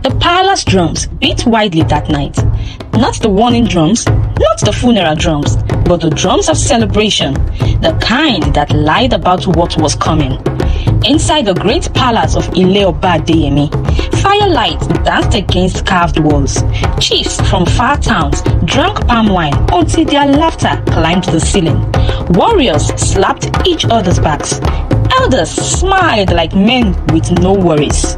The palace drums beat widely that night. Not the warning drums, not the funeral drums, but the drums of celebration, the kind that lied about what was coming. Inside the great palace of Ilé-Ọba Adéyẹmí, firelight danced against carved walls. Chiefs from far towns drank palm wine until their laughter climbed the ceiling. Warriors slapped each other's backs. Elders smiled like men with no worries.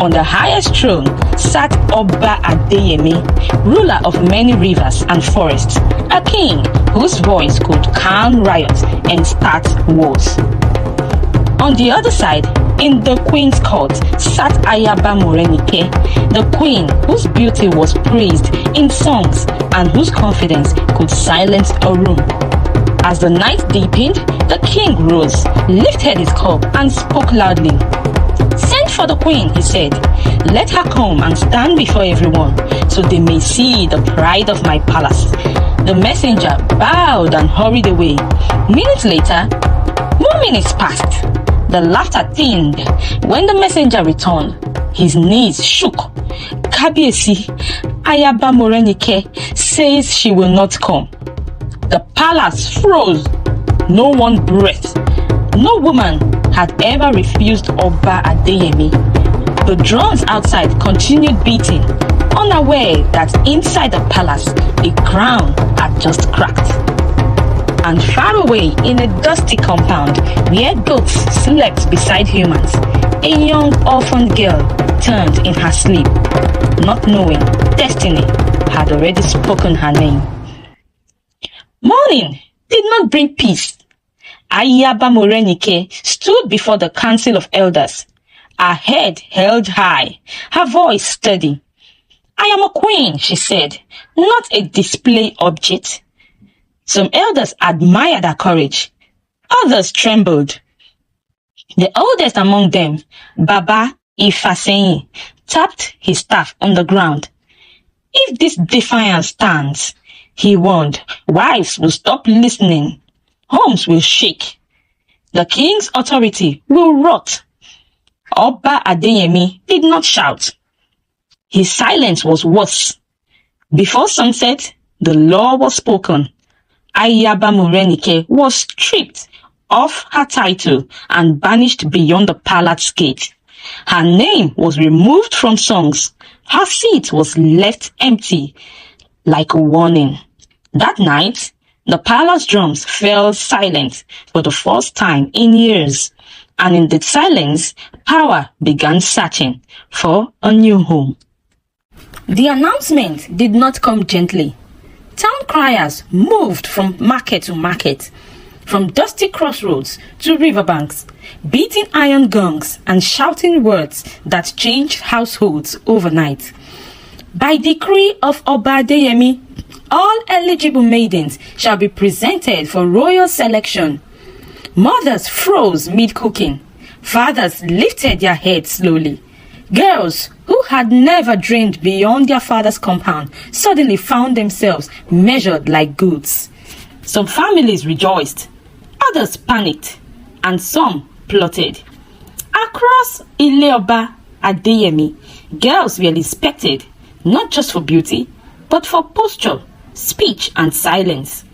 On the highest throne sat Oba Adéyẹmí, ruler of many rivers and forests, a king whose voice could calm riots and start wars. On the other side, in the queen's court, sat Ayaba Morenike, the queen whose beauty was praised in songs and whose confidence could silence a room. As the night deepened, the king rose, lifted his cup, and spoke loudly. "Send for the queen," he said. "Let her come and stand before everyone, so they may see the pride of my palace." The messenger bowed and hurried away. Minutes later, more minutes passed. The laughter thinned. When the messenger returned, his knees shook. "Kábíyèsí, Ayaba Morenike says she will not come." The palace froze. No one breathed. No woman had ever refused Oba Adéyẹmí. The drums outside continued beating, unaware that inside the palace, the ground had just cracked. And far away in a dusty compound where goats slept beside humans, a young orphan girl turned in her sleep, not knowing destiny had already spoken her name. Morning did not bring peace. Ayaba Morenike stood before the council of elders, her head held high, her voice steady. "I am a queen," she said, "not a display object." Some elders admired her courage. Others trembled. The oldest among them, Baba Ifaseyin, tapped his staff on the ground. "If this defiance stands," he warned, "wives will stop listening. Homes will shake. The king's authority will rot." Oba Adéyẹmí did not shout. His silence was worse. Before sunset, the law was spoken. Ayaba Morenike was stripped of her title and banished beyond the palace gate. Her name was removed from songs. Her seat was left empty, like a warning. That night, the palace drums fell silent for the first time in years, and in the silence, power began searching for a new home. The announcement did not come gently. Town criers moved from market to market, from dusty crossroads to riverbanks, beating iron gongs and shouting words that changed households overnight. By decree of Oba Adéyẹmí, all eligible maidens shall be presented for royal selection. Mothers froze mid-cooking. Fathers lifted their heads slowly. Girls who had never dreamed beyond their father's compound suddenly found themselves measured like goods. Some families rejoiced, others panicked, and some plotted. Across Ilé-Ọba Adéyẹmí, girls were respected, not just for beauty, but for posture, speech, and silence.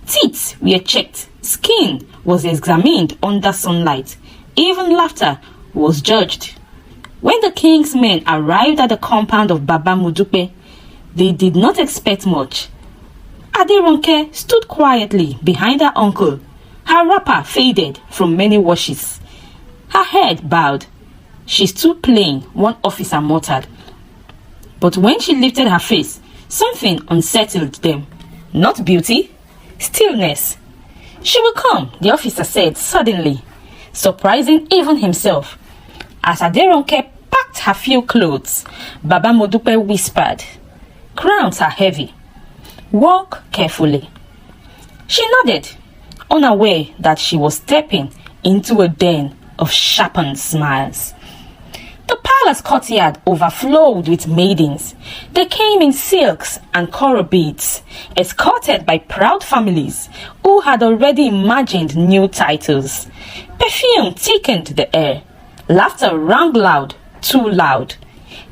Teeth were checked, skin was examined under sunlight, even laughter was judged. When the king's men arrived at the compound of Baba Modupe, they did not expect much. Adérónkẹ stood quietly behind her uncle, her wrapper faded from many washes. Her head bowed. She stood plain, one officer muttered. But when she lifted her face, something unsettled them. Not beauty, stillness. "She will come," the officer said suddenly, surprising even himself. As Adérónkẹ packed her few clothes, Baba Modupe whispered, "Crowns are heavy. Walk carefully." She nodded, unaware that she was stepping into a den of sharpened smiles. The palace courtyard overflowed with maidens. They came in silks and coral beads, escorted by proud families who had already imagined new titles. Perfume thickened the air. Laughter rang loud, too loud.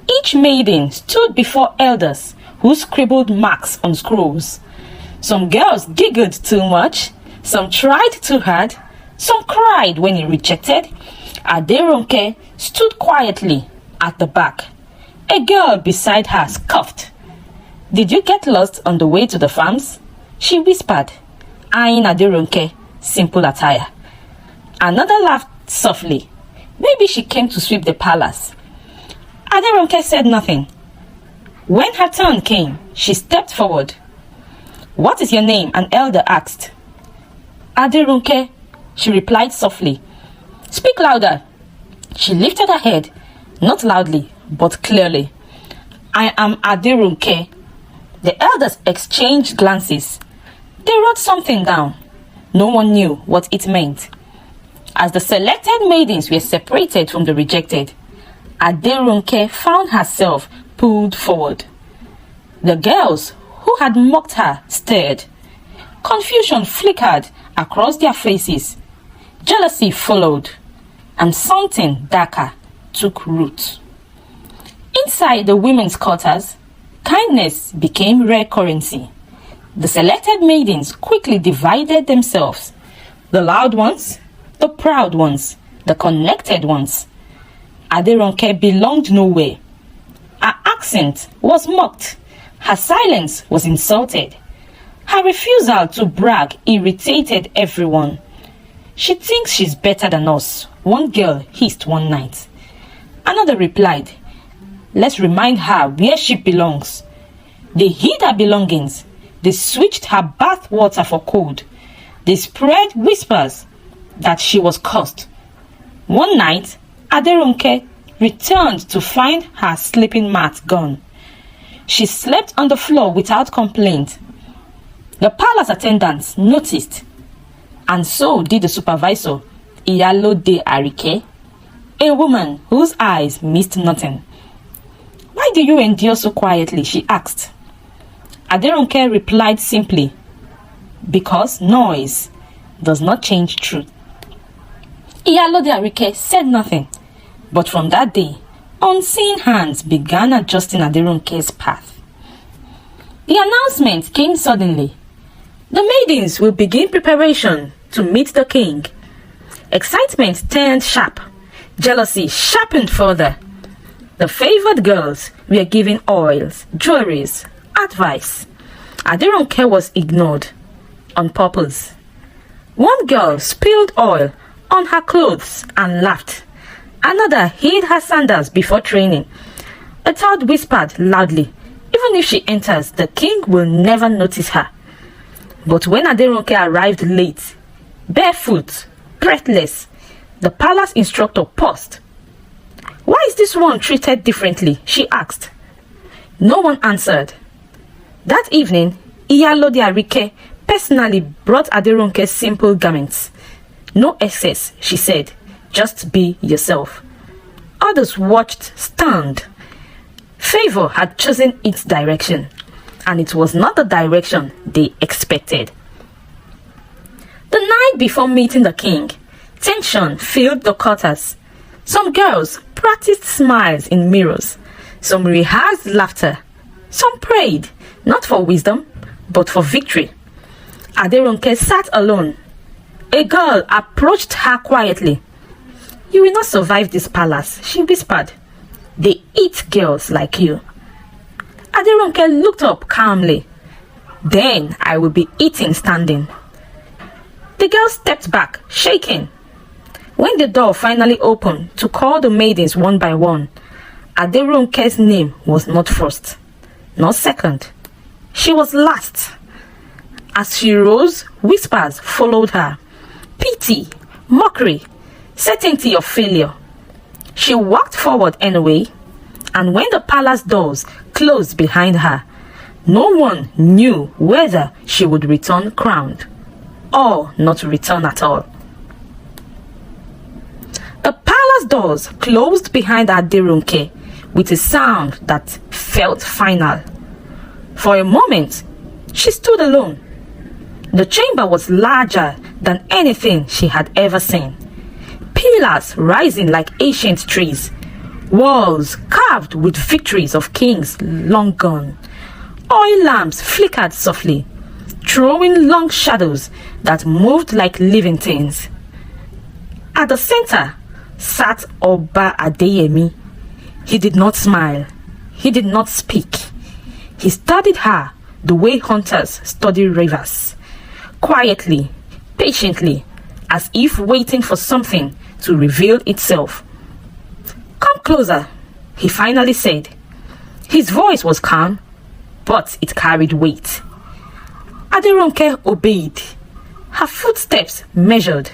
Each maiden stood before elders who scribbled marks on scrolls. Some girls giggled too much, some tried too hard, some cried when he rejected. Adérónkẹ stood quietly at the back. A girl beside her scoffed. "Did you get lost on the way to the farms?" she whispered, eyeing Adérónkẹ's simple attire. Another laughed softly. Maybe she came to sweep the palace. Adérónkẹ said nothing. When her turn came, she stepped forward. "What is your name?" an elder asked. "Adérónkẹ," she replied softly. "Speak louder." She lifted her head, not loudly, but clearly. "I am Adérónkẹ." The elders exchanged glances. They wrote something down. No one knew what it meant. As the selected maidens were separated from the rejected, Adérónkẹ found herself pulled forward. The girls who had mocked her stared. Confusion flickered across their faces. Jealousy followed, and something darker took root. Inside the women's quarters, kindness became rare currency. The selected maidens quickly divided themselves. The loud ones, the proud ones, the connected ones. Adérónkẹ belonged nowhere. Her accent was mocked. Her silence was insulted. Her refusal to brag irritated everyone. "She thinks she's better than us," one girl hissed one night. Another replied, "Let's remind her where she belongs." They hid her belongings. They switched her bath water for cold. They spread whispers that she was cursed. One night, Adérónkẹ returned to find her sleeping mat gone. She slept on the floor without complaint. The palace attendants noticed, and so did the supervisor, Iyálóde Àríkẹ́, a woman whose eyes missed nothing. "Why do you endure so quietly?" she asked. Adérónkẹ replied simply, "Because noise does not change truth." Iyálóde Àríkẹ́ said nothing, but from that day, unseen hands began adjusting Adérónkẹ's path. The announcement came suddenly. The maidens will begin preparation to meet the king. Excitement turned sharp. Jealousy sharpened further. The favored girls were given oils, jewelries, advice. Adérónkẹ was ignored on purpose. One girl spilled oil on her clothes and laughed. Another hid her sandals before training. A third whispered loudly, "Even if she enters, the king will never notice her." But when Adérónkẹ arrived late, barefoot, breathless, the palace instructor paused. "Why is this one treated differently?" she asked. No one answered. That evening, Iyálóde Àríkẹ́ personally brought Adérónkẹ's simple garments. "No excess," she said. "Just be yourself." Others watched stunned. Favor had chosen its direction, and it was not the direction they expected. The night before meeting the king, tension filled the quarters. Some girls practiced smiles in mirrors. Some rehearsed laughter. Some prayed, not for wisdom, but for victory. Adérónkẹ sat alone. A girl approached her quietly. "You will not survive this palace," she whispered. "They eat girls like you." Adérónkẹ looked up calmly. "Then I will be eating standing." The girl stepped back, shaking. When the door finally opened to call the maidens one by one, Adérónkẹ's name was not first, not second. She was last. As she rose, whispers followed her. Pity, mockery, certainty of failure. She walked forward anyway, and when the palace doors closed behind her, no one knew whether she would return crowned or not return at all. The palace doors closed behind Adérónkẹ with a sound that felt final. For a moment, she stood alone. The chamber was larger than anything she had ever seen. Pillars rising like ancient trees, Walls carved with victories of kings long gone. Oil lamps flickered softly, throwing long shadows that moved like living things. At the center sat Oba Adéyẹmí. He did not smile. He did not speak. He studied her the way hunters study rivers, quietly, patiently, as if waiting for something to reveal itself. "Come closer," he finally said. His voice was calm, but it carried weight. Adérónkẹ obeyed. Her footsteps measured,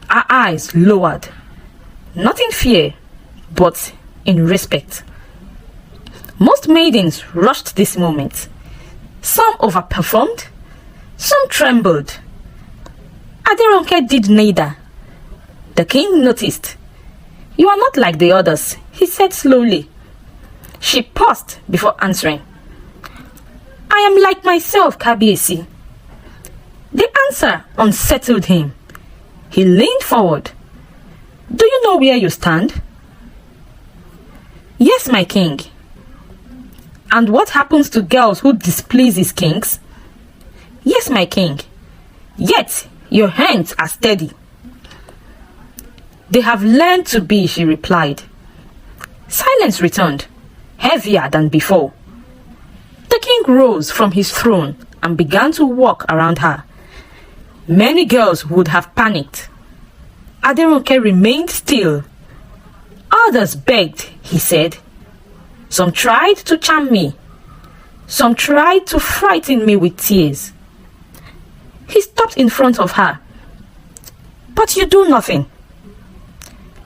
her eyes lowered. Not in fear, but in respect. Most maidens rushed this moment. Some overperformed, some trembled. Adérónkẹ did neither. The king noticed. "You are not like the others," he said slowly. She paused before answering. "I am like myself, Kábíyèsí." The answer unsettled him. He leaned forward. "Do you know where you stand?" "Yes, my king." "And what happens to girls who displeases kings?" "Yes, my king. Yet your hands are steady." "They have learned to be," she replied. Silence returned, heavier than before. The king rose from his throne and began to walk around her. Many girls would have panicked. Adérónkẹ remained still. "Others begged," he said. "Some tried to charm me. Some tried to frighten me with tears." He stopped in front of her. "But you do nothing."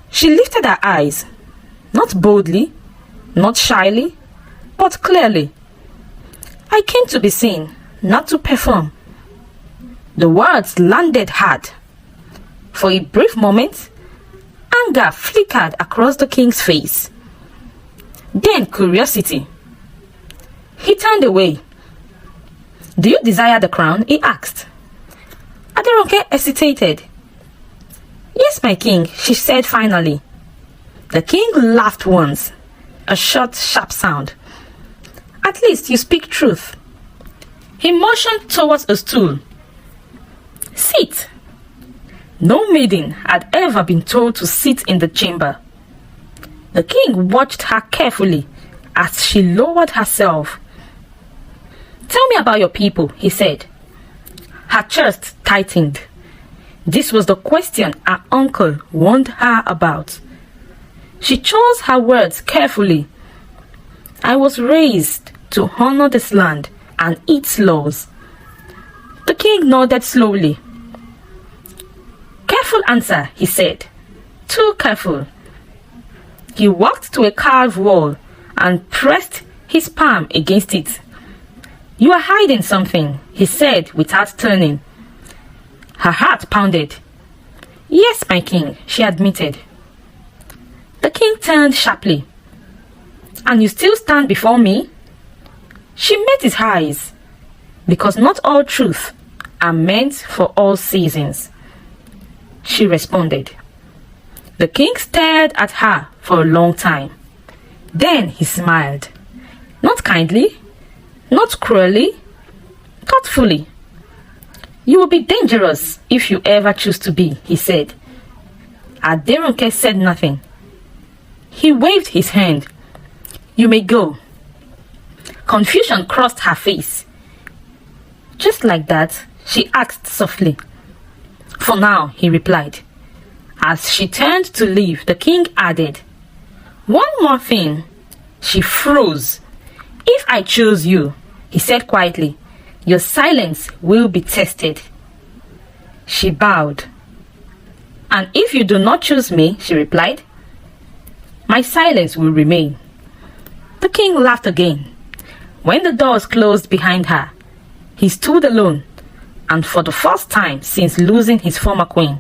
She lifted her eyes, not boldly, not shyly, but clearly. "I came to be seen, not to perform." The words landed hard. For a brief moment, anger flickered across the king's face. Then curiosity. He turned away. "Do you desire the crown?" he asked. Adérónkẹ hesitated. "Yes, my king," she said finally. The king laughed once, a short, sharp sound. "At least you speak truth." He motioned towards a stool. "Sit." No maiden had ever been told to sit in the chamber. The king watched her carefully as she lowered herself. "Tell me about your people," he said. Her chest tightened. This was the question her uncle warned her about. She chose her words carefully. "I was raised to honor this land and its laws." The king nodded slowly. "Careful answer," he said. "Too careful." He walked to a carved wall and pressed his palm against it. "You are hiding something," he said without turning. Her heart pounded. "Yes, my king," she admitted. The king turned sharply. "And you still stand before me?" She met his eyes, because not all truth are meant for all seasons. She responded. The king stared at her for a long time. Then he smiled. Not kindly, not cruelly, thoughtfully. "You will be dangerous if you ever choose to be," he said. Adérónkẹ said nothing. He waved his hand. "You may go." Confusion crossed her face. "Just like that?" she asked softly. "For now," he replied. As she turned to leave, the king added, "One more thing." She froze. "If I choose you," he said quietly, "your silence will be tested." She bowed. "And if you do not choose me," she replied, "my silence will remain." The king laughed again. When the doors closed behind her, he stood alone, and for the first time since losing his former queen,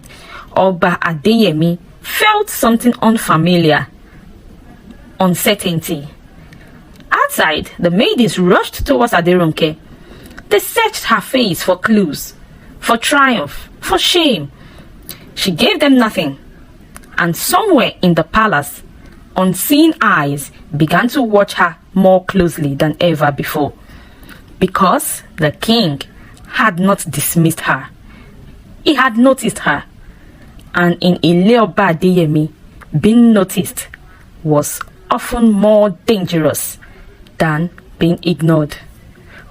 Oba Adéyẹmí felt something unfamiliar. Uncertainty. Outside, the maidens rushed towards Adérónkẹ. They searched her face for clues, for triumph, for shame. She gave them nothing. And somewhere in the palace, unseeing eyes began to watch her more closely than ever before, because the king had not dismissed her. He had noticed her, and in Ilé-Ọba Adéyẹmí, being noticed was often more dangerous than being ignored.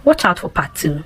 Watch out for part 2.